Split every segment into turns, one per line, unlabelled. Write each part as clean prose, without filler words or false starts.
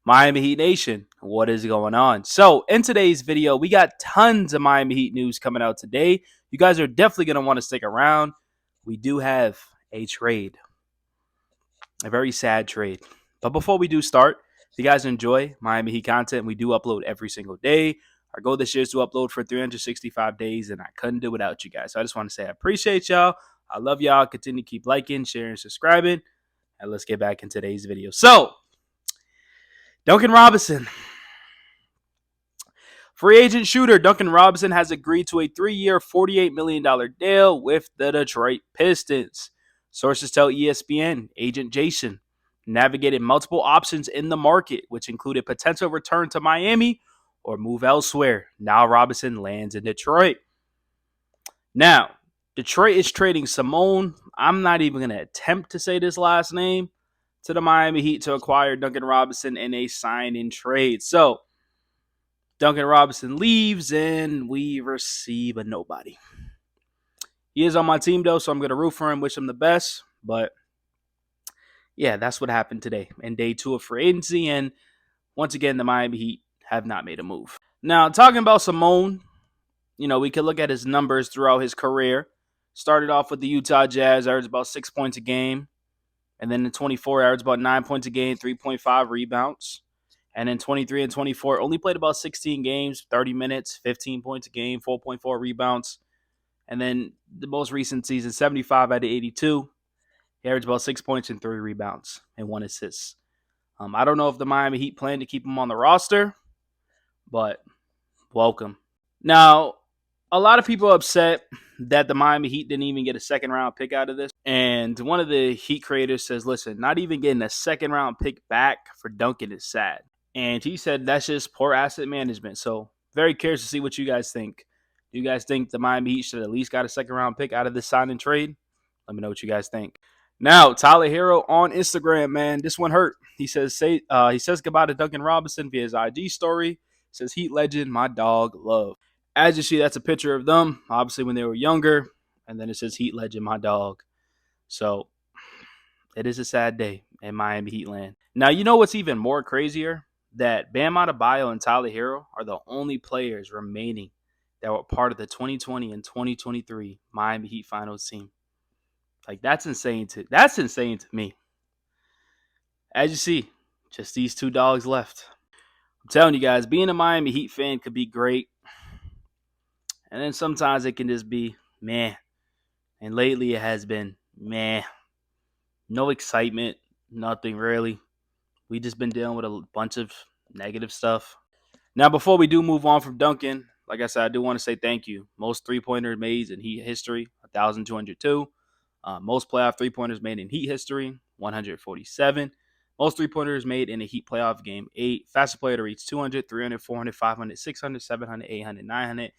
Miami Heat Nation, what is going on? So, in today's video, we got tons of Miami Heat news coming out today. You guys are definitely going to want to stick around. We do have a trade, a very sad trade. But before we do start, if you guys enjoy Miami Heat content, we do upload every single day. Our goal this year is to upload for 365 days, and I couldn't do it without you guys. So I just want to say I appreciate y'all. I love y'all. Continue to keep liking, sharing, subscribing. And let's get back in today's video. So, Duncan Robinson. Free agent shooter Duncan Robinson has agreed to a 3-year, $48 million deal with the Detroit Pistons. Sources tell ESPN agent Jason navigated multiple options in the market, which included potential return to Miami or move elsewhere. Now Robinson lands in Detroit. Now, Detroit is trading Simone. I'm not even going to attempt to say this last name to the Miami Heat to acquire Duncan Robinson in a sign-in trade. So, Duncan Robinson leaves, and we receive a nobody. He is on my team, though, so I'm going to root for him, wish him the best. But, yeah, that's what happened today in day 2 of free agency. And, once again, the Miami Heat have not made a move. Now, talking about Simone, we could look at his numbers throughout his career. Started off with the Utah Jazz, averaged about 6 points a game. And then in 24, averaged about 9 points a game, 3.5 rebounds. And in 23 and 24, only played about 16 games, 30 minutes, 15 points a game, 4.4 rebounds. And then the most recent season, 75 out of 82, he averaged about 6 points and 3 rebounds and 1 assist. I don't know if the Miami Heat plan to keep him on the roster, but welcome. Now, a lot of people are upset that the Miami Heat didn't even get a second-round pick out of this. And one of the Heat creators says, listen, not even getting a second-round pick back for Duncan is sad. And he said that's just poor asset management. So very curious to see what you guys think. Do you guys think the Miami Heat should at least got a second-round pick out of this sign and trade? Let me know what you guys think. Now, Tyler Herro on Instagram, man, this one hurt. He says goodbye to Duncan Robinson via his IG story. It says, Heat legend, my dog, love. As you see, that's a picture of them, obviously when they were younger. And then it says, Heat legend, my dog. So it is a sad day in Miami Heat land. Now, you know what's even more crazier? That Bam Adebayo and Tyler Herro are the only players remaining that were part of the 2020 and 2023 Miami Heat Finals team. Like, that's insane to me. As you see, just these 2 dogs left. I'm telling you guys, being a Miami Heat fan could be great. And then sometimes it can just be meh. And lately it has been meh. No excitement, nothing really. We just been dealing with a bunch of negative stuff. Now, before we do move on from Duncan, like I said, I do want to say thank you. Most three-pointers made in Heat history, 1,202. Most playoff three-pointers made in Heat history, 147. Most three-pointers made in a Heat playoff game, 8. Fastest player to reach 200, 300, 400, 500, 600, 700, 800, 900,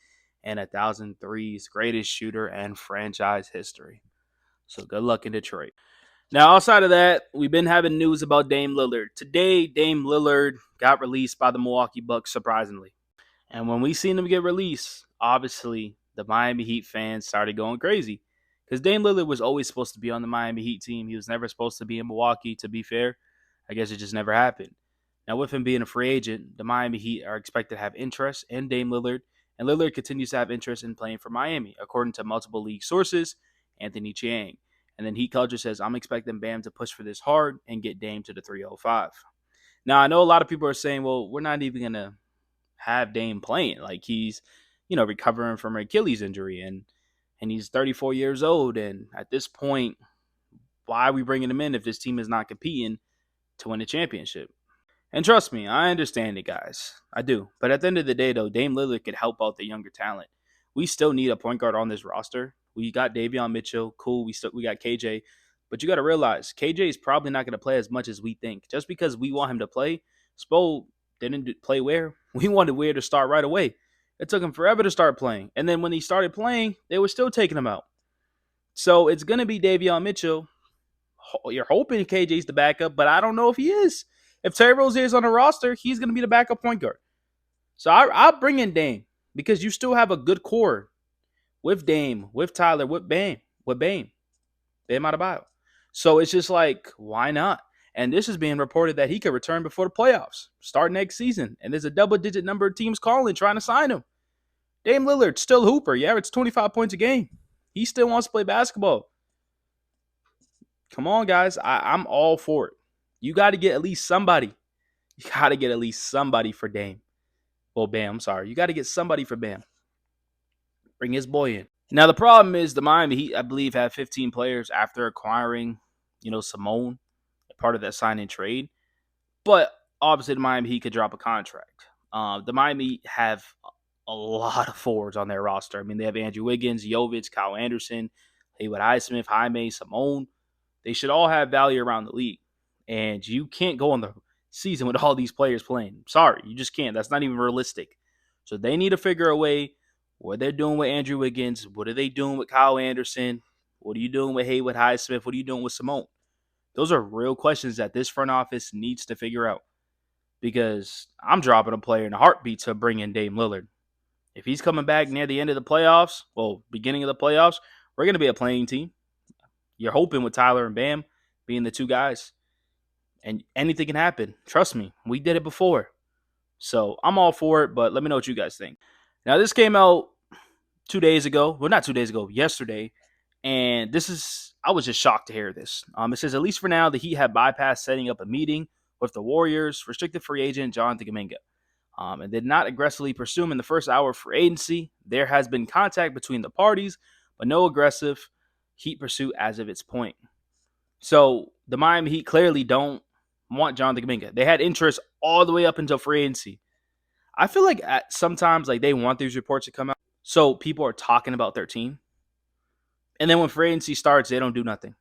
and 1,000 threes. Greatest shooter in franchise history. So good luck in Detroit. Now, outside of that, we've been having news about Dame Lillard. Today, Dame Lillard got released by the Milwaukee Bucks, surprisingly. And when we seen him get released, obviously, the Miami Heat fans started going crazy. Because Dame Lillard was always supposed to be on the Miami Heat team. He was never supposed to be in Milwaukee, to be fair. I guess it just never happened. Now, with him being a free agent, the Miami Heat are expected to have interest in Dame Lillard. And Lillard continues to have interest in playing for Miami, according to multiple league sources, Anthony Chiang. And then Heat culture says, I'm expecting Bam to push for this hard and get Dame to the 305. Now, I know a lot of people are saying, well, we're not even going to have Dame playing. Like, he's, recovering from an Achilles injury. And he's 34 years old. And at this point, why are we bringing him in if this team is not competing to win a championship? And trust me, I understand it, guys. I do. But at the end of the day, though, Dame Lillard could help out the younger talent. We still need a point guard on this roster. We got Davion Mitchell. Cool. We got KJ. But you got to realize, KJ is probably not going to play as much as we think. Just because we want him to play, Spo didn't play Ware. We wanted Ware to start right away. It took him forever to start playing. And then when he started playing, they were still taking him out. So it's going to be Davion Mitchell. You're hoping KJ's the backup, but I don't know if he is. If Terry Rozier is on the roster, he's going to be the backup point guard. So I'll bring in Dame because you still have a good core with Dame, with Tyler, with Bam Adebayo. So it's just like, why not? And this is being reported that he could return before the playoffs, start next season. And there's a double-digit number of teams calling, trying to sign him. Dame Lillard, still a hooper. Yeah, it's 25 points a game. He still wants to play basketball. Come on, guys. I'm all for it. You got to get at least somebody. You got to get at least somebody for Dame. Well, Bam, I'm sorry. You got to get somebody for Bam. Bring his boy in. Now, the problem is the Miami Heat, I believe, have 15 players after acquiring, Simone, part of that sign-in trade. But obviously, the Miami Heat could drop a contract. The Miami Heat have a lot of forwards on their roster. I mean, they have Andrew Wiggins, Jovic, Kyle Anderson, Haywood Highsmith, Jaime, Simone. They should all have value around the league. And you can't go on the season with all these players playing. Sorry, you just can't. That's not even realistic. So they need to figure a way what they're doing with Andrew Wiggins. What are they doing with Kyle Anderson? What are you doing with Haywood Highsmith? What are you doing with Simone? Those are real questions that this front office needs to figure out. Because I'm dropping a player in a heartbeat to bring in Dame Lillard. If he's coming back near the end of the playoffs, beginning of the playoffs, we're going to be a playing team. You're hoping with Tyler and Bam being the two guys. And anything can happen. Trust me, we did it before. So I'm all for it, but let me know what you guys think. Now, this came out 2 days ago. Well, not 2 days ago, yesterday. And I was just shocked to hear this. It says, at least for now, the Heat have bypassed setting up a meeting with the Warriors' restricted free agent, Jonathan Kuminga. And did not aggressively pursue him in the first hour of free agency. There has been contact between the parties, but no aggressive Heat pursuit as of its point. So the Miami Heat clearly don't want Jonathan Kuminga. They had interest all the way up until free agency. I feel like sometimes they want these reports to come out so people are talking about their team. And then when free agency starts, they don't do nothing.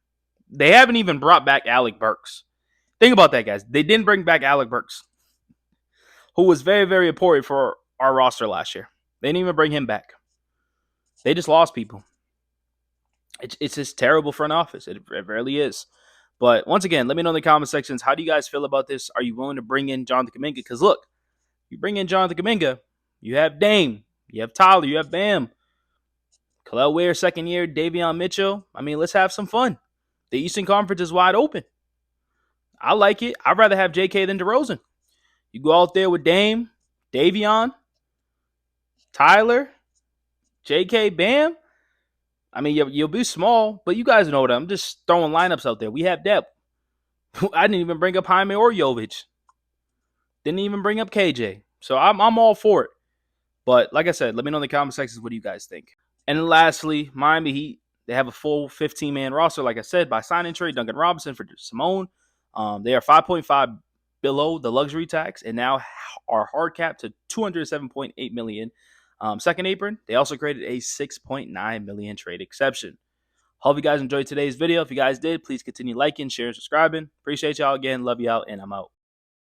They haven't even brought back Alec Burks. Think about that, guys. They didn't bring back Alec Burks, who was very, very important for our roster last year. They didn't even bring him back. They just lost people. It's just terrible front office. It really is. But once again, let me know in the comment sections, how do you guys feel about this? Are you willing to bring in Jonathan Kuminga? Because look, you bring in Jonathan Kuminga, you have Dame, you have Tyler, you have Bam, Kel'el Ware, second year, Davion Mitchell. I mean, let's have some fun. The Eastern Conference is wide open. I like it. I'd rather have JK than DeRozan. You go out there with Dame, Davion, Tyler, JK, Bam. I mean, you'll be small, but you guys know what I'm just throwing lineups out there. We have depth. I didn't even bring up Jaime or Jovic. Didn't even bring up KJ. So I'm all for it. But like I said, let me know in the comment sections, what do you guys think? And then lastly, Miami Heat, they have a full 15-man roster, like I said, by sign-in trade Duncan Robinson for Simone. They are 5.5 below the luxury tax and now are hard capped to $207.8 million. Second apron, they also created a $6.9 million trade exception. Hope you guys enjoyed today's video. If you guys did, please continue liking, sharing, subscribing. Appreciate y'all again. Love y'all, and I'm out.